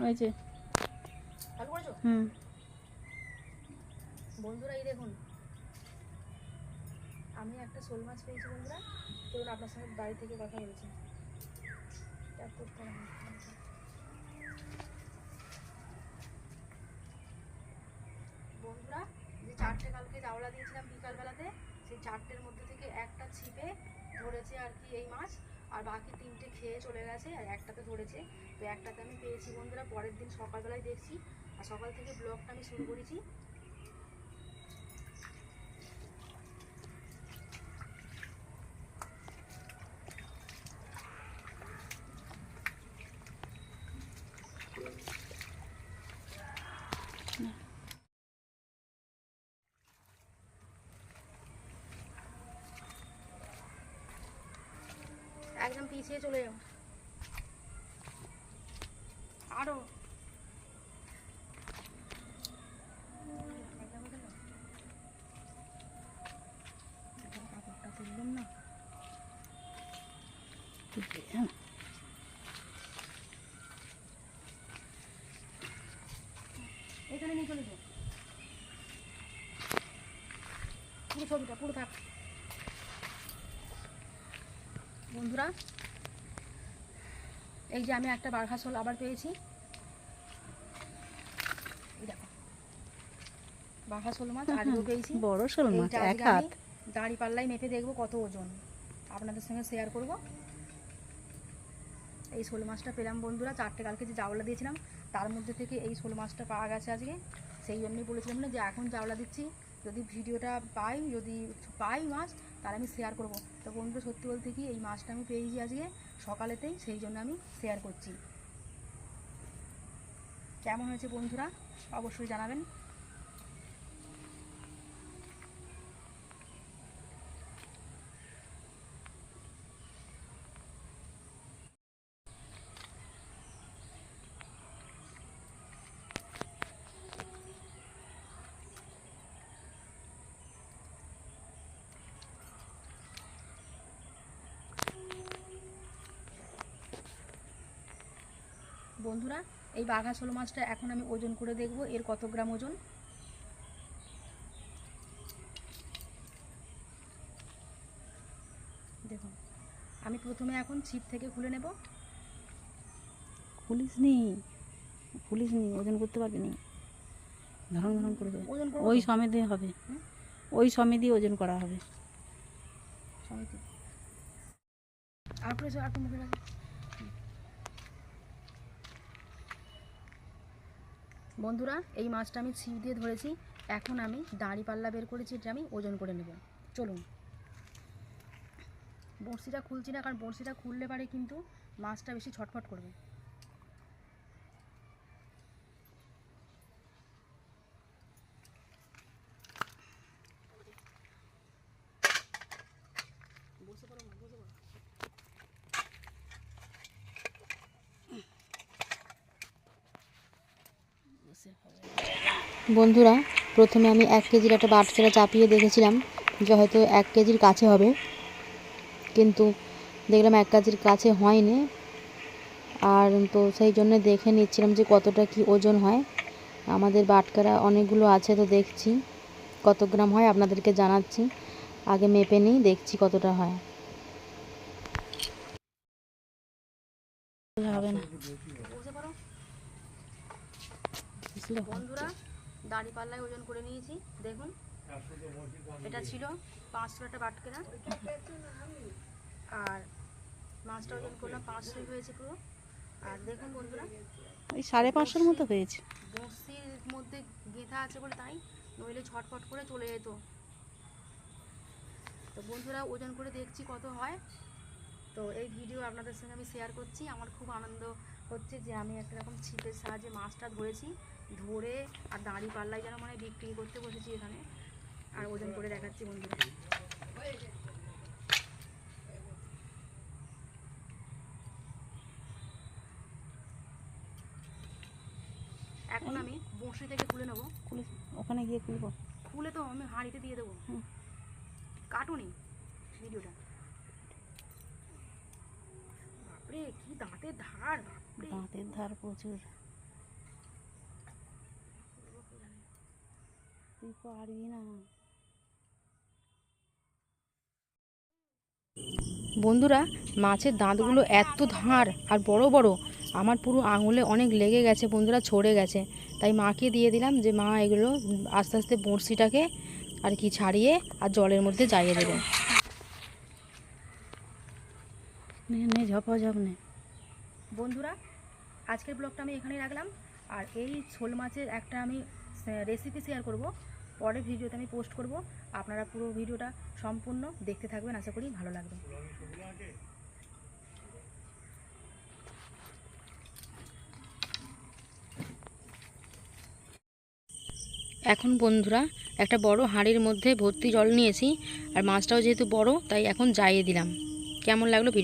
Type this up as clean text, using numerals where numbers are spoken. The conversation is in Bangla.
হয়েছে। চালু করেছো? বন্ধুরা এই দেখুন, আমি একটা শোল মাছ পেয়েছি বন্ধুরা। চলুন আপনার সঙ্গে বাড়ি থেকে কথা বলছি। বন্ধুরা, যে 4টে কালকে জাওলা দিয়েছিলাম বিকালবেলাতে, সেই 4টের মধ্যে থেকে একটা ছিপে ধরেছে আর কি এই মাছ, আর বাকি 3টে খেয়ে চলে গেছে, আর একটাতে ধরেছে। তো একটাতে আমি পেয়েছি বন্ধুরা, পরের দিন সকালবেলায় দেখছি, আর সকাল থেকে ব্লগটা আমি শুরু করেছি। একদম পিছিয়ে চলে যাও আরো। কাপড়টা তুললাম না, এখানে নিয়ে চলে যাও, পুরো ছবিটা পুরো থাক। বন্ধুরা, এই যে আমি একটা বাঘা শোল আবার পেয়েছি। এই দেখো বাঘা শোল মাছ আজকেও পেয়েছি, বড় শোল মাছ, এক হাত। দাঁড়ি পাল্লাই মেপে দেখবো কত ওজন, আপনাদের সঙ্গে শেয়ার করব। এই শোল মাছটা পেলাম বন্ধুরা, 4টে কালকে যে জাওলা দিয়েছিলাম তার মধ্যে থেকে এই শোল মাছটা পাওয়া গেছে আজকে। সেই জন্যই বলেছিলাম না যে এখন জাওলা দিচ্ছি, যদি ভিডিওটা যদি পাই মাছ তাহলে আমি শেয়ার করব। তো বন্ধু সত্যি বলতে কি এই মাছটা আমি পেয়েছি আজকে সকালেতেই, সেই জন্য আমি শেয়ার করছি। কেমন হয়েছে বন্ধুরা অবশ্যই জানাবেন। বন্ধুরা, এই বাঘা শোল মাছটা এখন আমি ওজন করে দেখব এর কত গ্রাম ওজন। দেখুন, আমি প্রথমে এখন ছিপ থেকে খুলে নেব। খুলিস নি ওজন করতে পারবি নি, ধরন ধরন করে ওজন ওই সময় দিয়ে হবে, ওই সময় দিয়ে ওজন করা হবে। বন্ধুরা, এই মাছটা আমি ছিপ দিয়ে ধরেছি, এখন আমি দাঁড়ি পাল্লা বের করেছি, এটা আমি ওজন করে নেব। চলুন, বড়শিটা খুলছি না, কারণ বড়শিটা খুললে পারে কিন্তু মাছটা বেশি ছটফট করবে। বন্ধুরা, প্রথমে আমি 1 কেজির একটা বাটখারা চাপিয়ে দেখেছিলাম যে হয়তো 1 কেজির কাছে হবে, কিন্তু দেখলাম 1 কেজির কাছে হয়নি। আর তো সেই জন্য দেখে নিচ্ছিলাম যে কতটা কি ওজন হয়। আমাদের বাটখারা অনেকগুলো আছে, তো দেখছি কত গ্রাম হয় আপনাদেরকে জানাচ্ছি। আগে মেপে নিই, দেখছি কতটা হয়। হবে না বন্ধুরা, দাঁড়ি পাল্লায় ওজন করে নিয়েছি। দেখুন, এটা ছিল 500 একটা বাটকেরা, আর মাছটা ওজন করলাম 500 হয়েছে পুরো। আর দেখুন বন্ধুরা, ওই 550-এর মতো হয়েছে। বড়শির মধ্যে গেঁথা আছে বলে তাই, নইলে ছটফট করে চলে যেত। তো বন্ধুরা, ওজন করে দেখছি কত হয়। তো এই ভিডিও আপনাদের সঙ্গে আমি শেয়ার করছি। আমার খুব আনন্দ হচ্ছে যে আমি একটা রকম ছিপের সাহায্যে মাছটা ধরেছি, ধরে আর দাঁড়ি পাল্লায় যেন মানে বিক্রি করতে বসেছি এখানে, আর ওজন করে দেখাচ্ছি বন্ধুরা। এখন আমি বড়শি থেকে খুলে নেবো। ওখানে গিয়ে খুলবো, খুলে তো আমি হাঁড়িতে দিয়ে দেবো। কাটুনি ভিডিওটা। বাপরে কি দাঁতের ধার, বাপরে দাঁতের ধার প্রচুর। তুই পারবি না। বন্ধুরা, মাছের দাঁতগুলো এত ধার আর বড় বড়, আমার পুরো আঙুলে অনেক লেগে গেছে বন্ধুরা, ছড়ে গেছে। তাই মাকে দিয়ে দিলাম যে মা এগুলো আস্তে আস্তে বড়শিটাকে আর কি ছাড়িয়ে আর জলের মধ্যে যাইয়ে দেবে। নে নে ঝপাঝপ নে। বন্ধুরা, আজকের ব্লগটা আমি এখানেই রাখলাম। আর এই শোল মাছের একটা আমি রেসিপি শেয়ার করব, পরের ভিডিওতে আমি পোস্ট করব। আপনারা পুরো ভিডিওটা সম্পূর্ণ দেখতে থাকবেন, আশা করি ভালো লাগবে। এখন বন্ধুরা একটা বড় হাঁড়ির মধ্যে ভর্তি জল নিয়েছি, আর মাছটাও যেহেতু বড় তাই এখন যাইয়ে দিলাম। কেমন লাগলো ভিডিও?